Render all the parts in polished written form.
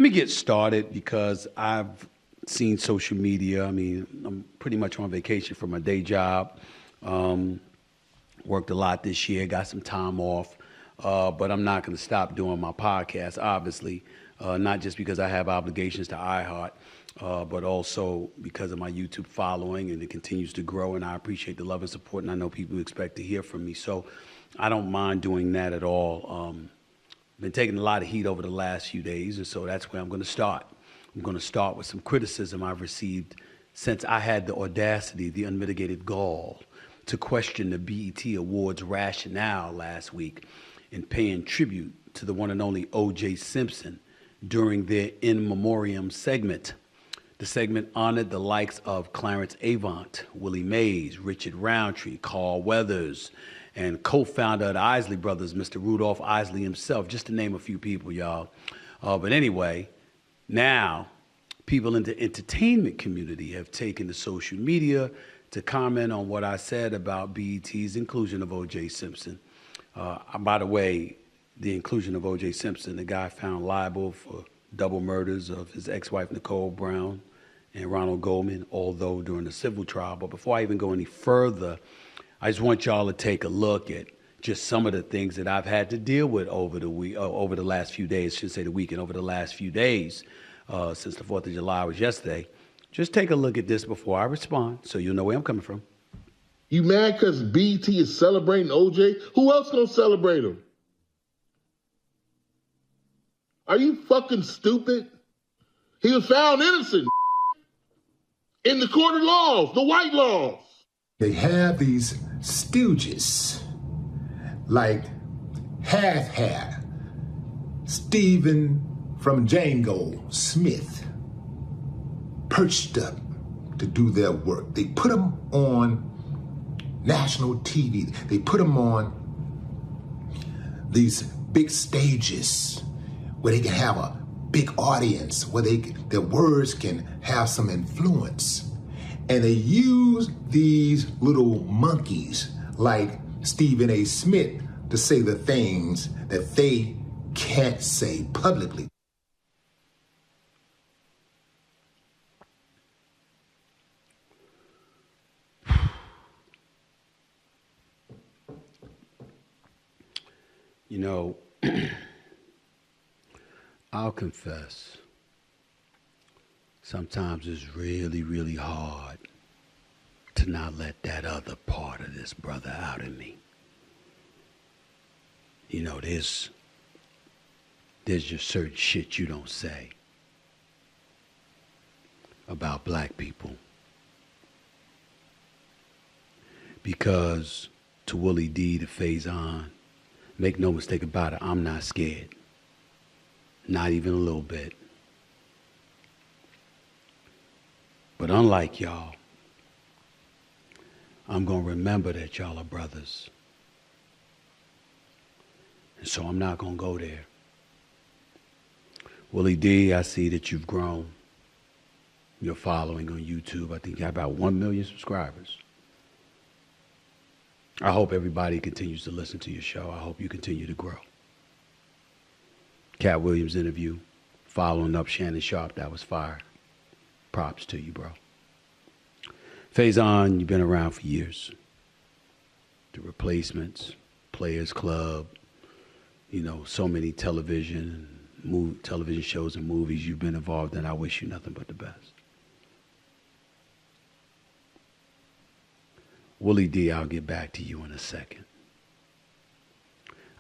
Let me get started because I've seen social media. I mean, I'm pretty much on vacation from my day job. Um, Worked a lot this year, got some time off, but I'm not going to stop doing my podcast, obviously, not just because I have obligations to iHeart, but also because of my YouTube following, and it continues to grow, and I appreciate the love and support, and I know people expect to hear from me, so I don't mind doing that at all. Been taking a lot of heat over the last few days, and so that's where I'm going to start. I'm going to start with some criticism I've received since I had the audacity, the unmitigated gall, to question the BET Awards rationale last week in paying tribute to the one and only OJ Simpson during their in memoriam segment. The segment honored the likes of Clarence Avant, Willie Mays, Richard Roundtree, Carl Weathers, and co-founder of the Isley Brothers, Mr. Rudolph Isley himself, just to name a few people, y'all. But anyway, now people in the entertainment community have taken to social media to comment on what I said about BET's inclusion of O.J. Simpson. By the way, the inclusion of O.J. Simpson, the guy found liable for double murders of his ex-wife Nicole Brown and Ronald Goldman, although during the civil trial. But before I even go any further, I just want y'all to take a look at just some of the things that I've had to deal with over the last few days. I should say the weekend, over the last few days, since the 4th of July was yesterday. Just take a look at this before I respond, so you'll know where I'm coming from. You mad because BT is celebrating OJ? Who else gonna celebrate him? Are you fucking stupid? He was found innocent in the court of laws, the white laws. They have these stooges like Half Stephen from Django Smith, perched up to do their work. They put them on national TV. They put them on these big stages where they can have a big audience, where their words can have some influence. And they use these little monkeys like Stephen A. Smith to say the things that they can't say publicly. You know, I'll confess, sometimes it's really, really hard to not let that other part of this brother out in me. You know, there's just certain shit you don't say about black people. Because to Willie D, to Faison, make no mistake about it, I'm not scared. Not even a little bit. But unlike y'all, I'm going to remember that y'all are brothers. And so I'm not going to go there. Willie D, I see that you've grown. Your following on YouTube, I think you have about 1 million subscribers. I hope everybody continues to listen to your show. I hope you continue to grow. Cat Williams interview, following up Shannon Sharp, that was fire. Props to you, bro. Faison, you've been around for years. The Replacements, Players Club, you know, so many television shows and movies you've been involved in. I wish you nothing but the best. Willie D, I'll get back to you in a second.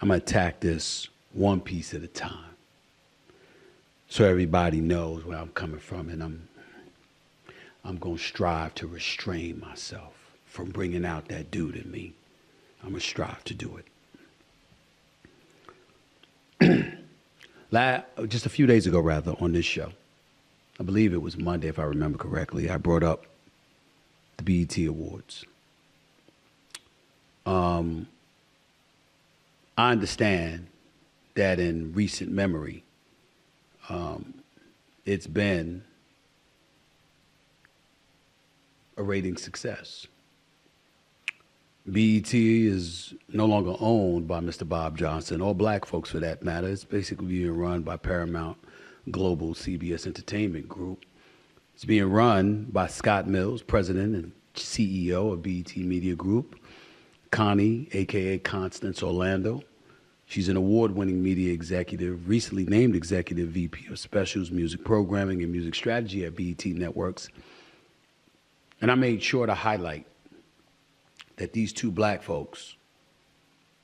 I'm going to attack this one piece at a time so everybody knows where I'm coming from, and I'm going to strive to restrain myself from bringing out that dude in me. I'm going to strive to do it. Just a few days ago, rather, on this show, I believe it was Monday, if I remember correctly, I brought up the BET Awards. I understand that in recent memory, it's been a rating success. BET is no longer owned by Mr. Bob Johnson, or black folks for that matter. It's basically being run by Paramount global CBS Entertainment Group. It's being run by Scott Mills, president and CEO of BET Media Group. Connie, a.k.a. Constance Orlando. She's an award-winning media executive, recently named Executive VP of Specials, Music Programming, and Music Strategy at BET Networks. And I made sure to highlight that these two black folks,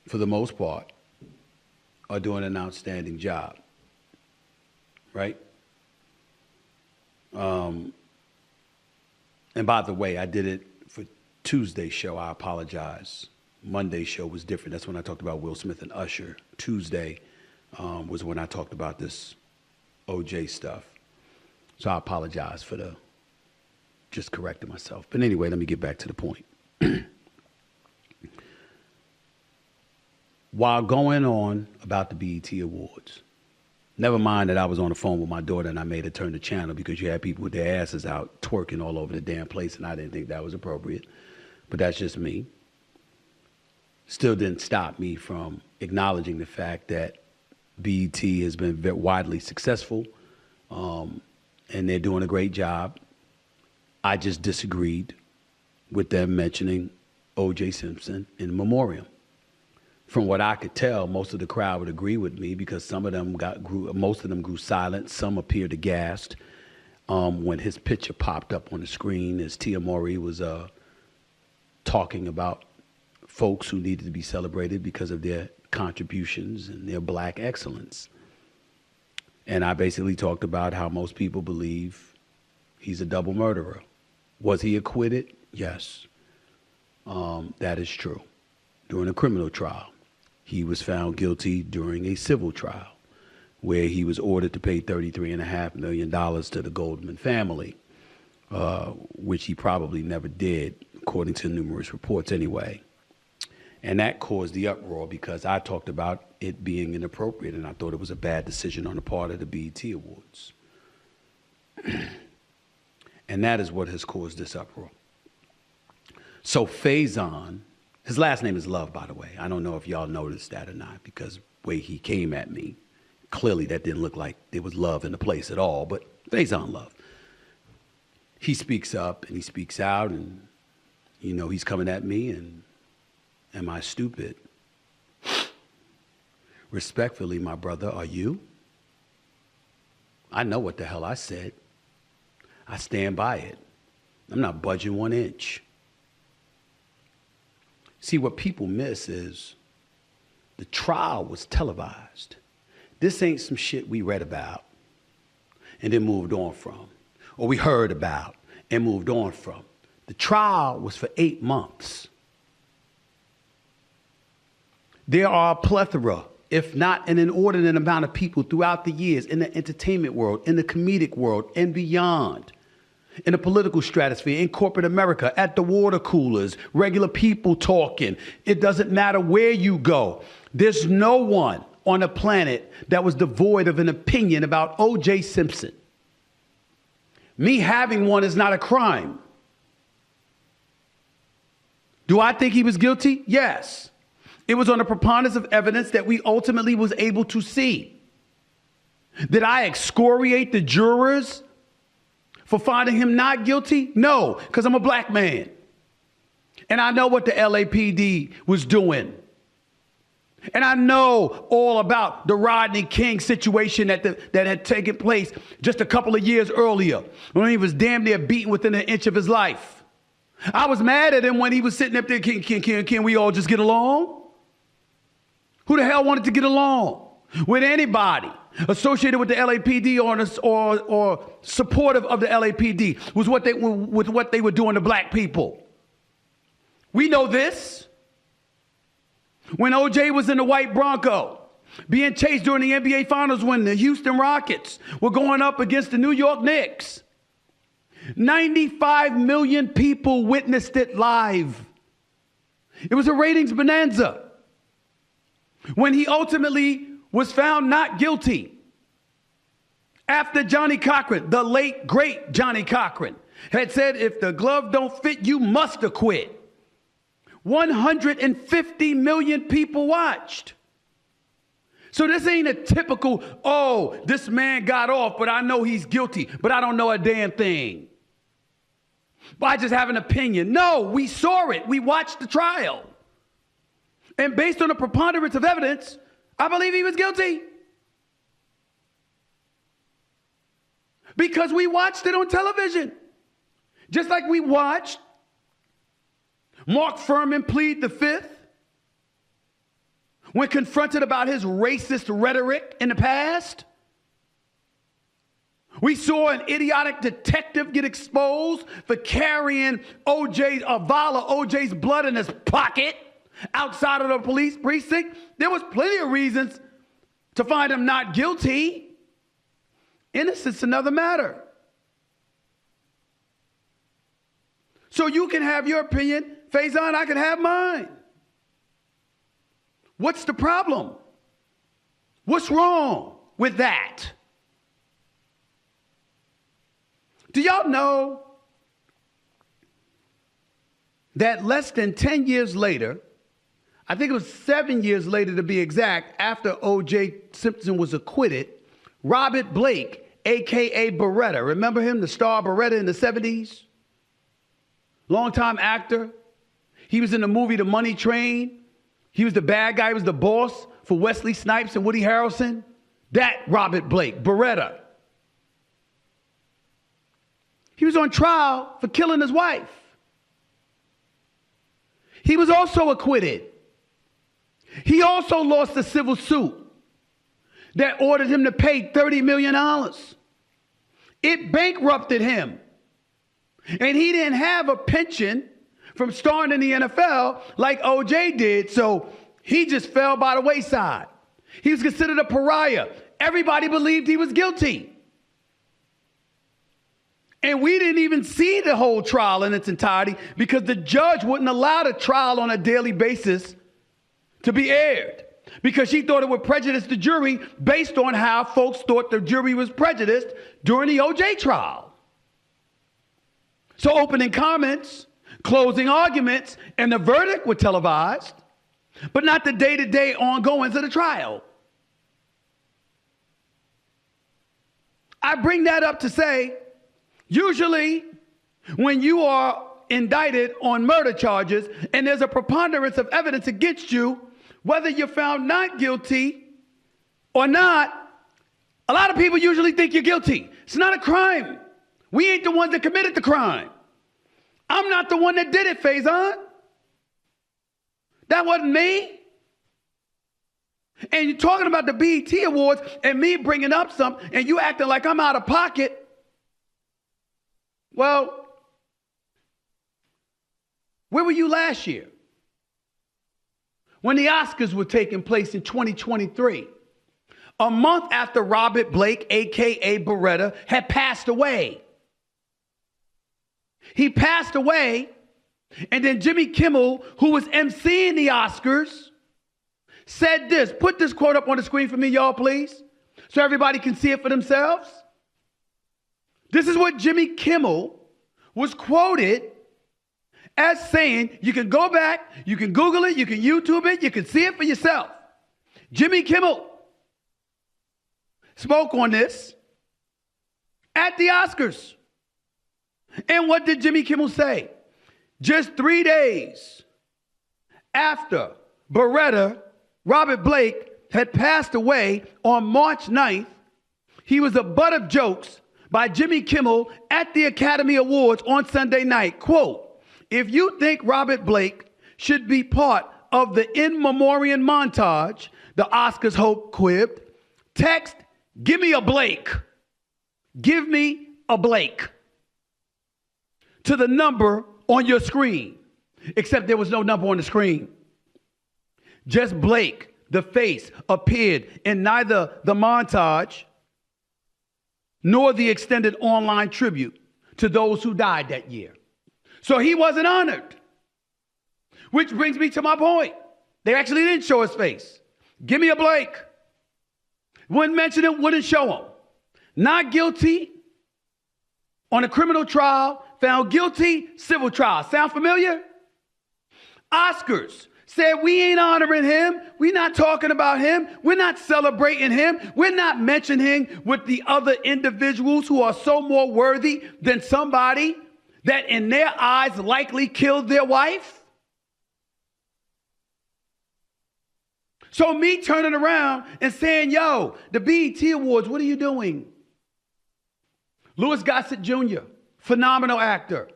for the most part, are doing an outstanding job, right? And by the way, I did it for Tuesday's show. I apologize. Monday's show was different. That's when I talked about Will Smith and Usher. Tuesday was when I talked about this OJ stuff. So I apologize for just correcting myself. But anyway, let me get back to the point. While going on about the BET Awards, never mind that I was on the phone with my daughter and I made her turn the channel because you had people with their asses out twerking all over the damn place and I didn't think that was appropriate. But that's just me. Still didn't stop me from acknowledging the fact that BET has been very widely successful and they're doing a great job. I just disagreed with them mentioning OJ Simpson in memoriam. From what I could tell, most of the crowd would agree with me because some of them most of them grew silent. Some appeared aghast when his picture popped up on the screen as Tia Mowry was talking about folks who needed to be celebrated because of their contributions and their black excellence. And I basically talked about how most people believe he's a double murderer. Was he acquitted? Yes. That is true. During a criminal trial. He was found guilty during a civil trial where he was ordered to pay $33.5 million to the Goldman family, which he probably never did, according to numerous reports anyway. And that caused the uproar because I talked about it being inappropriate and I thought it was a bad decision on the part of the BET Awards. And that is what has caused this uproar. So Faison, his last name is Love, by the way. I don't know if y'all noticed that or not because the way he came at me, clearly that didn't look like there was love in the place at all, but Faison Love. He speaks up and he speaks out and, you know, he's coming at me and am I stupid? Respectfully, my brother, are you? I know what the hell I said. I stand by it. I'm not budging 1 inch. See, what people miss is the trial was televised. This ain't some shit we read about and then moved on from, or we heard about and moved on from. The trial was for 8 months. There are a plethora, if not an inordinate amount of people throughout the years in the entertainment world, in the comedic world, and beyond, in the political stratosphere, in corporate America, at the water coolers, regular people talking. It doesn't matter where you go. There's no one on the planet that was devoid of an opinion about OJ Simpson. Me having one is not a crime. Do I think he was guilty? Yes. It was on a preponderance of evidence that we ultimately was able to see. Did I excoriate the jurors for finding him not guilty? No, because I'm a black man. And I know what the LAPD was doing. And I know all about the Rodney King situation that had taken place just a couple of years earlier when he was damn near beaten within an inch of his life. I was mad at him when he was sitting up there, can we all just get along? Who the hell wanted to get along with anybody associated with the LAPD or supportive of the LAPD with what they were doing to black people? We know this. When OJ was in the white Bronco, being chased during the NBA Finals when the Houston Rockets were going up against the New York Knicks, 95 million people witnessed it live. It was a ratings bonanza. When he ultimately was found not guilty, after Johnny Cochran, the late, great Johnny Cochran, had said, if the glove don't fit, you must acquit. 150 million people watched. So this ain't a typical, oh, this man got off, but I know he's guilty, but I don't know a damn thing. But I just have an opinion. No, we saw it. We watched the trial. And based on the preponderance of evidence, I believe he was guilty. Because we watched it on television. Just like we watched Mark Furman plead the fifth when confronted about his racist rhetoric in the past. We saw an idiotic detective get exposed for carrying a vial of OJ's blood in his pocket outside of the police precinct. There was plenty of reasons to find him not guilty. Innocence, another matter. So you can have your opinion, Faison, I can have mine. What's the problem? What's wrong with that? Do y'all know that less than 10 years later, I think it was 7 years later to be exact, after OJ Simpson was acquitted, Robert Blake, a.k.a. Beretta, remember him, the star Beretta in the 70s? Longtime actor. He was in the movie The Money Train. He was the bad guy. He was the boss for Wesley Snipes and Woody Harrelson. That Robert Blake, Beretta. He was on trial for killing his wife. He was also acquitted. He also lost a civil suit that ordered him to pay $30 million. It bankrupted him. And he didn't have a pension from starring in the NFL like OJ did, so he just fell by the wayside. He was considered a pariah. Everybody believed he was guilty. And we didn't even see the whole trial in its entirety because the judge wouldn't allow the trial on a daily basis to be aired because she thought it would prejudice the jury based on how folks thought the jury was prejudiced during the OJ trial. So opening comments, closing arguments, and the verdict were televised, but not the day-to-day ongoings of the trial. I bring that up to say, usually when you are indicted on murder charges and there's a preponderance of evidence against you, whether you're found not guilty or not, a lot of people usually think you're guilty. It's not a crime. We ain't the ones that committed the crime. I'm not the one that did it, Faison. That wasn't me. And you're talking about the BET Awards and me bringing up something and you acting like I'm out of pocket. Well, where were you last year? When the Oscars were taking place in 2023, a month after Robert Blake, a.k.a. Beretta, had passed away. He passed away, and then Jimmy Kimmel, who was emceeing the Oscars, said this. Put this quote up on the screen for me, y'all, please, so everybody can see it for themselves. This is what Jimmy Kimmel was quoted as saying. You can go back, you can Google it, you can YouTube it, you can see it for yourself. Jimmy Kimmel spoke on this at the Oscars. And what did Jimmy Kimmel say? Just 3 days after Beretta, Robert Blake, had passed away on March 9th, he was the butt of jokes by Jimmy Kimmel at the Academy Awards on Sunday night. Quote, if you think Robert Blake should be part of the in memoriam montage, the Oscars hope quipped, text, give me a Blake. Give me a Blake. To the number on your screen, except there was no number on the screen. Just Blake, the face, appeared in neither the montage nor the extended online tribute to those who died that year. So he wasn't honored. Which brings me to my point. They actually didn't show his face. Give me a Blake. Wouldn't mention it, wouldn't show him. Not guilty on a criminal trial, found guilty, civil trial. Sound familiar? Oscars, said we ain't honoring him. We're not talking about him. We're not celebrating him. We're not mentioning him with the other individuals who are so more worthy than somebody that in their eyes likely killed their wife. So me turning around and saying, yo, the BET Awards, what are you doing? Louis Gossett Jr., phenomenal actor.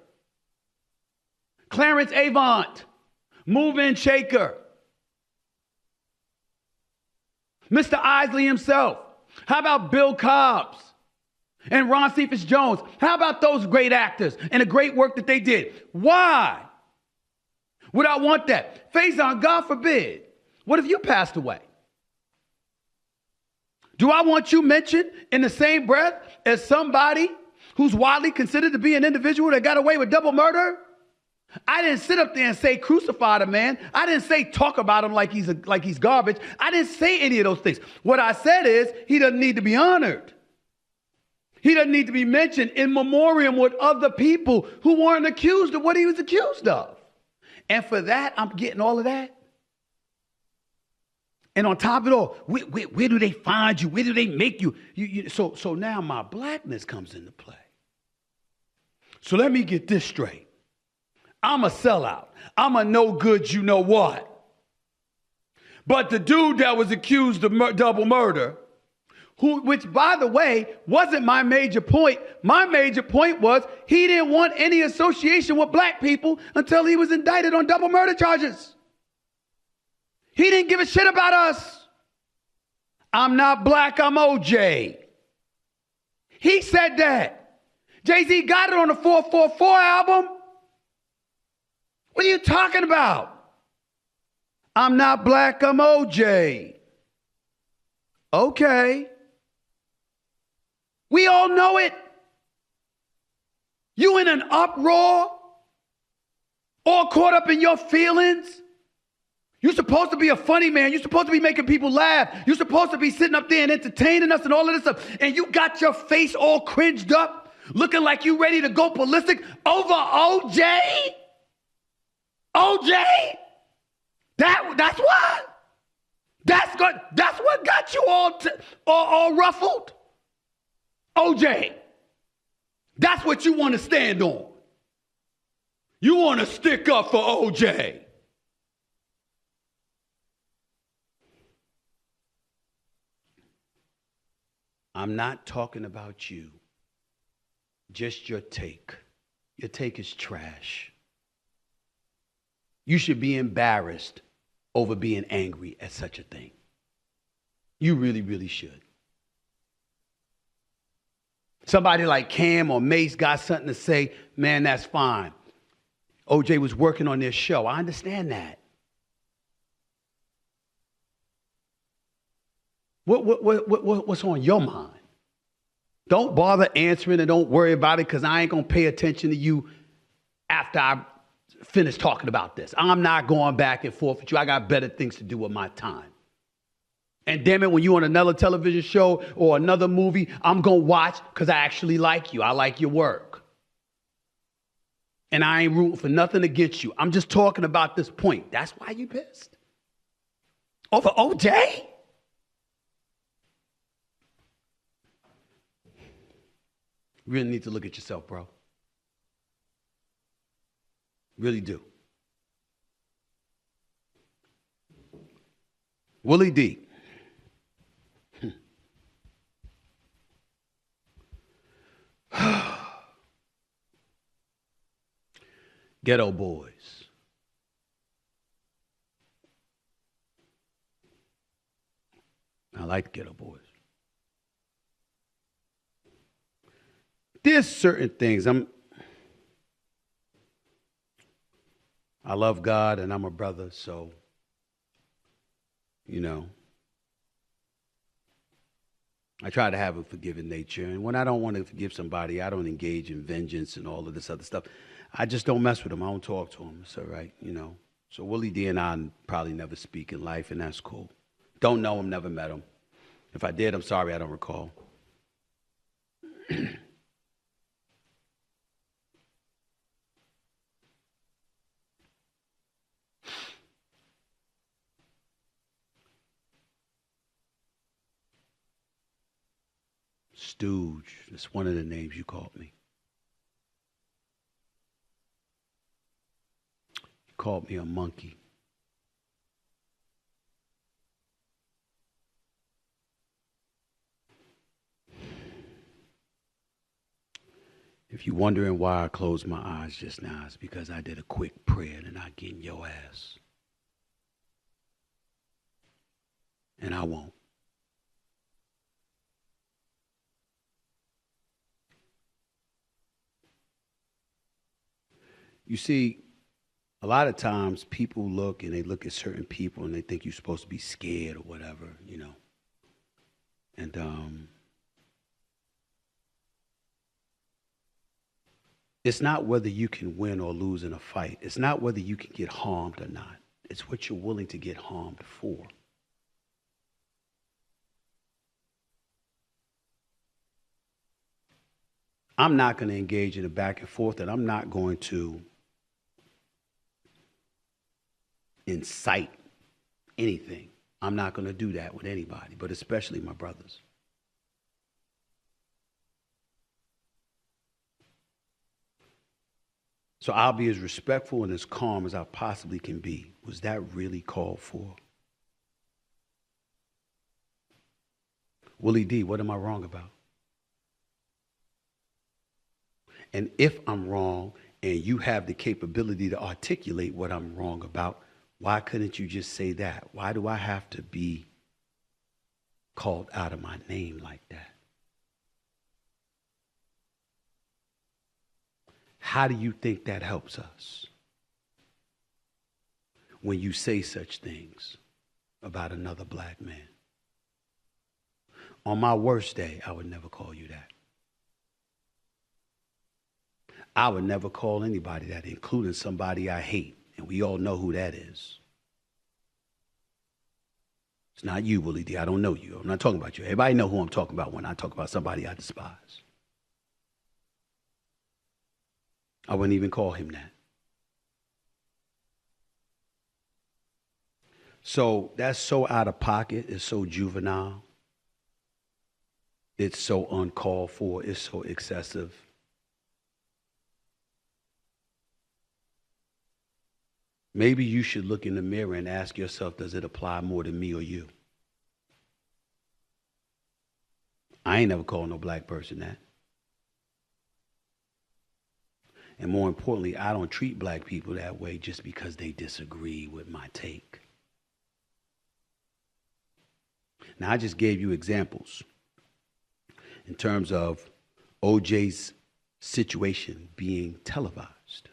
Clarence Avant, move-in shaker. Mr. Isley himself. How about Bill Cobbs and Ron Cephas Jones? How about those great actors and the great work that they did? Why would I want that? Faison, God forbid, what if you passed away? Do I want you mentioned in the same breath as somebody who's widely considered to be an individual that got away with double murder? I didn't sit up there and say crucify the man. I didn't say talk about him like he's garbage. I didn't say any of those things. What I said is he doesn't need to be honored. He doesn't need to be mentioned in memoriam with other people who weren't accused of what he was accused of. And for that, I'm getting all of that. And on top of it all, where do they find you? Where do they make you? So now my blackness comes into play. So let me get this straight. I'm a sellout. I'm a no good you know what. But the dude that was accused of double murder, which by the way, wasn't my major point. My major point was he didn't want any association with black people until he was indicted on double murder charges. He didn't give a shit about us. I'm not black, I'm OJ. He said that. Jay-Z got it on the 444 album. What are you talking about? I'm not black, I'm OJ. Okay. We all know it. You in an uproar, all caught up in your feelings. You're supposed to be a funny man. You're supposed to be making people laugh. You're supposed to be sitting up there and entertaining us and all of this stuff. And you got your face all cringed up, looking like you ready to go ballistic over OJ? OJ? That's what? That's good. That's what got you all ruffled? OJ. That's what you want to stand on. You want to stick up for OJ. I'm not talking about you. Just your take. Your take is trash. You should be embarrassed over being angry at such a thing. You really, really should. Somebody like Cam or Mace got something to say, man, that's fine. OJ was working on their show. I understand that. What's on your mind? Don't bother answering and don't worry about it because I ain't going to pay attention to you after I finish talking about this. I'm not going back and forth with you. I got better things to do with my time. And damn it, when you on another television show or another movie, I'm going to watch because I actually like you. I like your work. And I ain't rooting for nothing against you. I'm just talking about this point. That's why you pissed. Over OJ? You really need to look at yourself, bro. Really do. Willie D. Ghetto Boys. I like Ghetto Boys. There's certain things I love God and I'm a brother, so, I try to have a forgiving nature. And when I don't want to forgive somebody, I don't engage in vengeance and all of this other stuff. I just don't mess with them. I don't talk to them. It's all right, So Willie D and I probably never speak in life, and that's cool. Don't know him, never met him. If I did, I'm sorry, I don't recall. stooge. That's one of the names you called me. You called me a monkey. If you're wondering why I closed my eyes just now, it's because I did a quick prayer and I get in your ass. And I won't. You see, a lot of times people look and they look at certain people and they think you're supposed to be scared or whatever, you know. And it's not whether you can win or lose in a fight. It's not whether you can get harmed or not. It's what you're willing to get harmed for. I'm not going to engage in a back and forth, and I'm not going to incite anything. I'm not going to do that with anybody, but especially my brothers. So I'll be as respectful and as calm as I possibly can be. Was that really called for? Willie D, what am I wrong about? And if I'm wrong and you have the capability to articulate what I'm wrong about, why couldn't you just say that? Why do I have to be called out of my name like that? How do you think that helps us when you say such things about another black man? On my worst day, I would never call you that. I would never call anybody that, including somebody I hate, and we all know who that is. It's not you, Willie D. I don't know you. I'm not talking about you. Everybody know who I'm talking about when I talk about somebody I despise. I wouldn't even call him that. So that's so out of pocket. It's so juvenile. It's so uncalled for. It's so excessive. Maybe you should look in the mirror and ask yourself, does it apply more to me or you? I ain't never called no black person that. And more importantly, I don't treat black people that way just because they disagree with my take. Now, I just gave you examples in terms of OJ's situation being televised.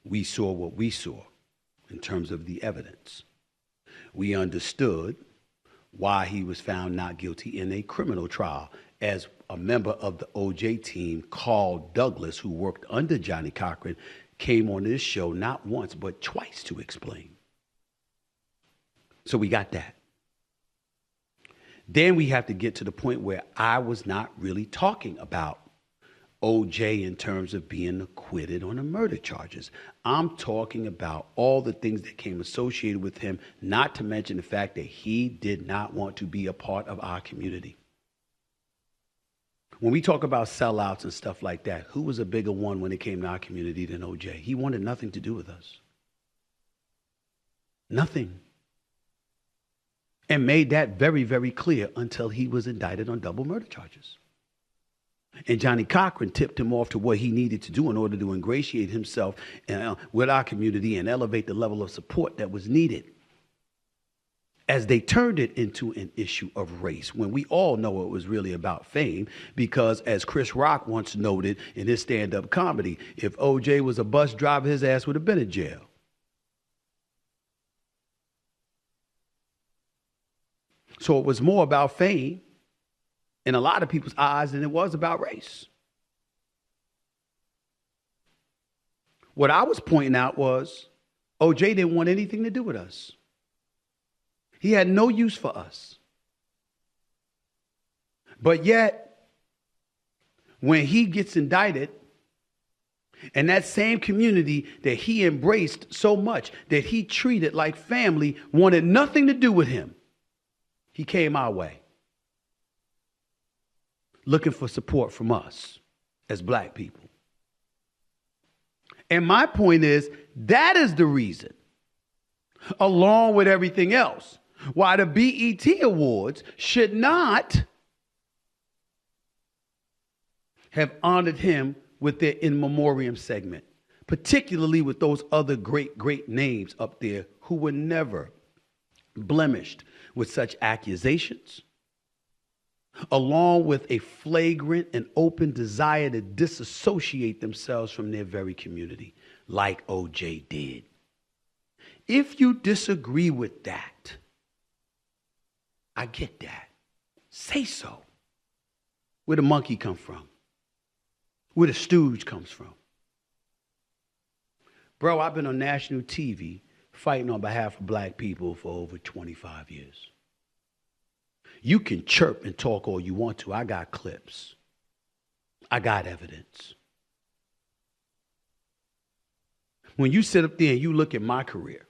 We saw what we saw in terms of the evidence. We understood why he was found not guilty in a criminal trial. As a member of the OJ team, Carl Douglas, who worked under Johnny Cochran, came on this show not once but twice to explain. So we got that. Then we have to get to the point where I was not really talking about OJ in terms of being acquitted on the murder charges. I'm talking about all the things that came associated with him, not to mention the fact that he did not want to be a part of our community. When we talk about sellouts and stuff like that, who was a bigger one when it came to our community than OJ? He wanted nothing to do with us. Nothing. And made that very, very clear until he was indicted on double murder charges. And Johnny Cochran tipped him off to what he needed to do in order to ingratiate himself with our community and elevate the level of support that was needed. As they turned it into an issue of race, when we all know it was really about fame, because as Chris Rock once noted in his stand-up comedy, if OJ was a bus driver, his ass would have been in jail. So it was more about fame in a lot of people's eyes than it was about race. What I was pointing out was OJ didn't want anything to do with us. He had no use for us. But yet, when he gets indicted, and that same community that he embraced so much, that he treated like family, wanted nothing to do with him, he came our way. looking for support from us as black people. And my point is, that is the reason, along with everything else, why the BET Awards should not have honored him with their in memoriam segment, particularly with those other great, great names up there who were never blemished with such accusations, along with a flagrant and open desire to disassociate themselves from their very community, like OJ did. If you disagree with that, I get that. Say so. Where the monkey come from? Where the stooge comes from? Bro, I've been on national TV fighting on behalf of black people for over 25 years. You can chirp and talk all you want to. I got clips. I got evidence. When you sit up there and you look at my career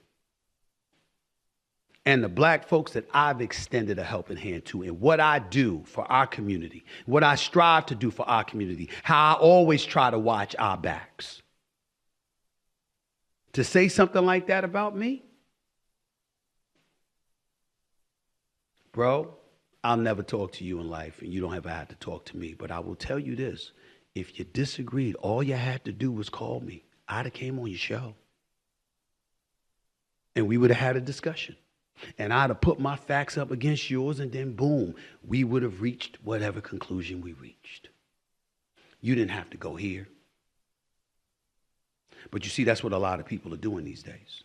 and the black folks that I've extended a helping hand to and what I do for our community, what I strive to do for our community, how I always try to watch our backs. To say something like that about me, bro, I'll never talk to you in life, and you don't ever have to talk to me. But I will tell you this. If you disagreed, all you had to do was call me. I'd have came on your show. And we would have had a discussion. And I'd have put my facts up against yours, and then boom, we would have reached whatever conclusion we reached. You didn't have to go here. But you see, that's what a lot of people are doing these days.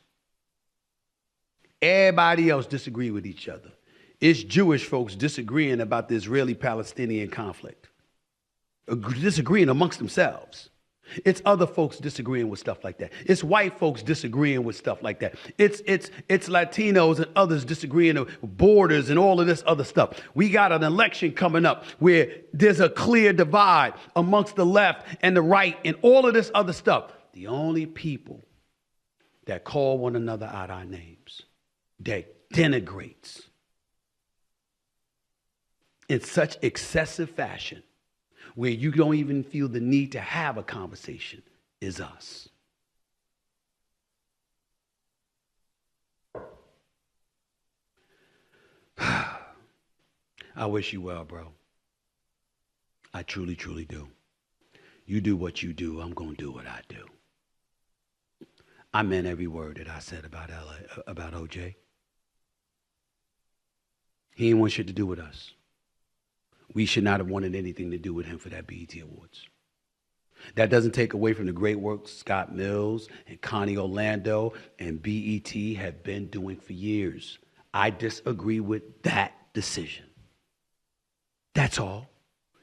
Everybody else disagree with each other. It's Jewish folks disagreeing about the Israeli-Palestinian conflict, disagreeing amongst themselves. It's other folks disagreeing with stuff like that. It's white folks disagreeing with stuff like that. It's Latinos and others disagreeing with borders and all of this other stuff. We got an election coming up where there's a clear divide amongst the left and the right and all of this other stuff. The only people that call one another out our names, that denigrates in such excessive fashion where you don't even feel the need to have a conversation is us. I wish you well, bro. I truly, truly do. You do what you do, I'm going to do what I do. I meant every word that I said about OJ. He ain't want shit to do with us. We should not have wanted anything to do with him for that BET Awards. That doesn't take away from the great work Scott Mills and Connie Orlando and BET have been doing for years. I disagree with that decision. That's all.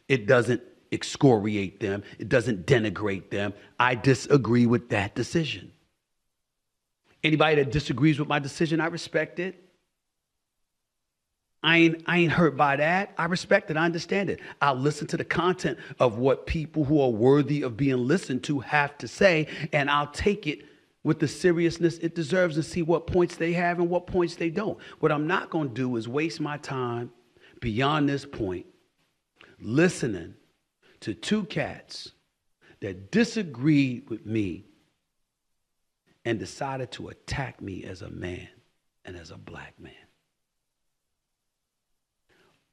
It doesn't excoriate them. It doesn't denigrate them. I disagree with that decision. Anybody that disagrees with my decision, I respect it. I ain't hurt by that. I respect it. I understand it. I'll listen to the content of what people who are worthy of being listened to have to say, and I'll take it with the seriousness it deserves and see what points they have and what points they don't. What I'm not going to do is waste my time beyond this point listening to two cats that disagreed with me and decided to attack me as a man and as a black man.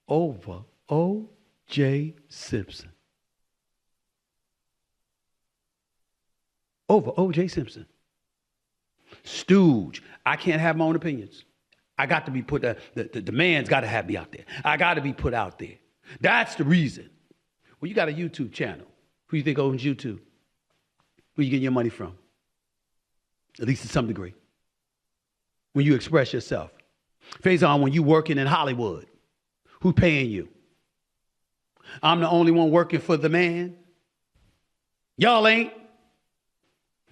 Over OJ Simpson. Over OJ Simpson. Stooge. I can't have my own opinions. I got to be put, the man's got to have me out there. I got to be put out there. That's the reason. Well, you got a YouTube channel. Who you think owns YouTube? Where you getting your money from? At least to some degree. When you express yourself. Faison, when you working in Hollywood, who paying you? I'm the only one working for the man. Y'all ain't.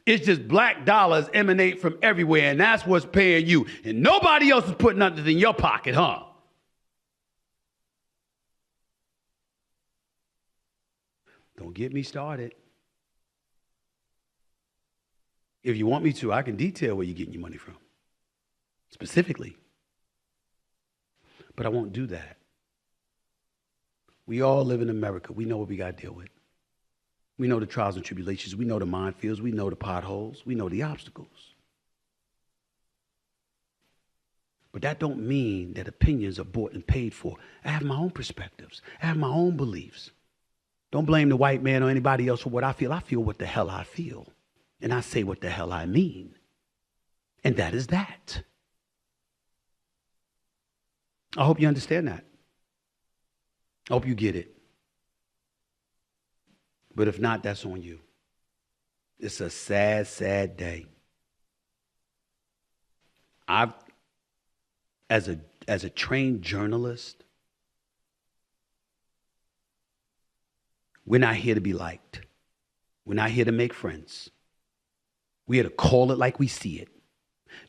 It's just black dollars emanate from everywhere, and that's what's paying you. And nobody else is putting nothing in your pocket, huh? Don't get me started. If you want me to, I can detail where you're getting your money from. Specifically. But I won't do that. We all live in America. We know what we got to deal with. We know the trials and tribulations. We know the minefields. We know the potholes. We know the obstacles. But that don't mean that opinions are bought and paid for. I have my own perspectives. I have my own beliefs. Don't blame the white man or anybody else for what I feel. I feel what the hell I feel. And I say what the hell I mean. And that is that. I hope you understand that. I hope you get it. But if not, that's on you. It's a sad, sad day. As a trained journalist, we're not here to be liked. We're not here to make friends. We're here to call it like we see it.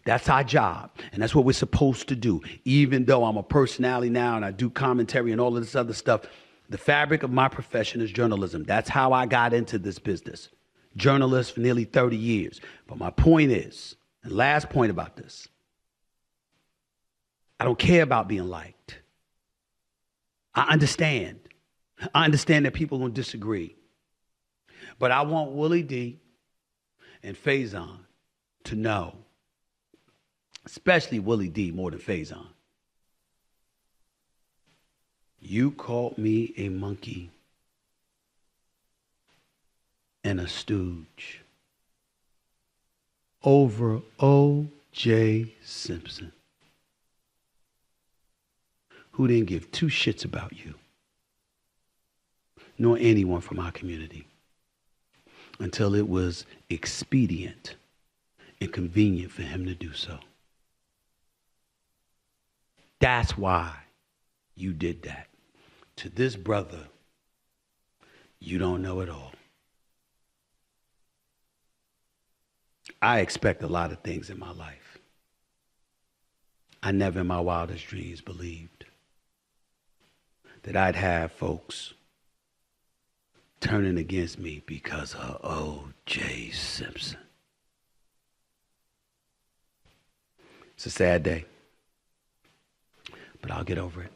That's our job, and that's what we're supposed to do. Even though I'm a personality now and I do commentary and all of this other stuff, the fabric of my profession is journalism. That's how I got into this business. Journalist for nearly 30 years. But my point is, and last point about this, I don't care about being liked. I understand. I understand that people are going to disagree. But I want Willie D and Faison to know, especially Willie D more than Faison, you called me a monkey and a stooge over OJ Simpson, who didn't give two shits about you, nor anyone from our community, until it was expedient and convenient for him to do so. That's why you did that. To this brother, you don't know it all. I expect a lot of things in my life. I never in my wildest dreams believed that I'd have folks turning against me because of OJ Simpson. It's a sad day, but I'll get over it.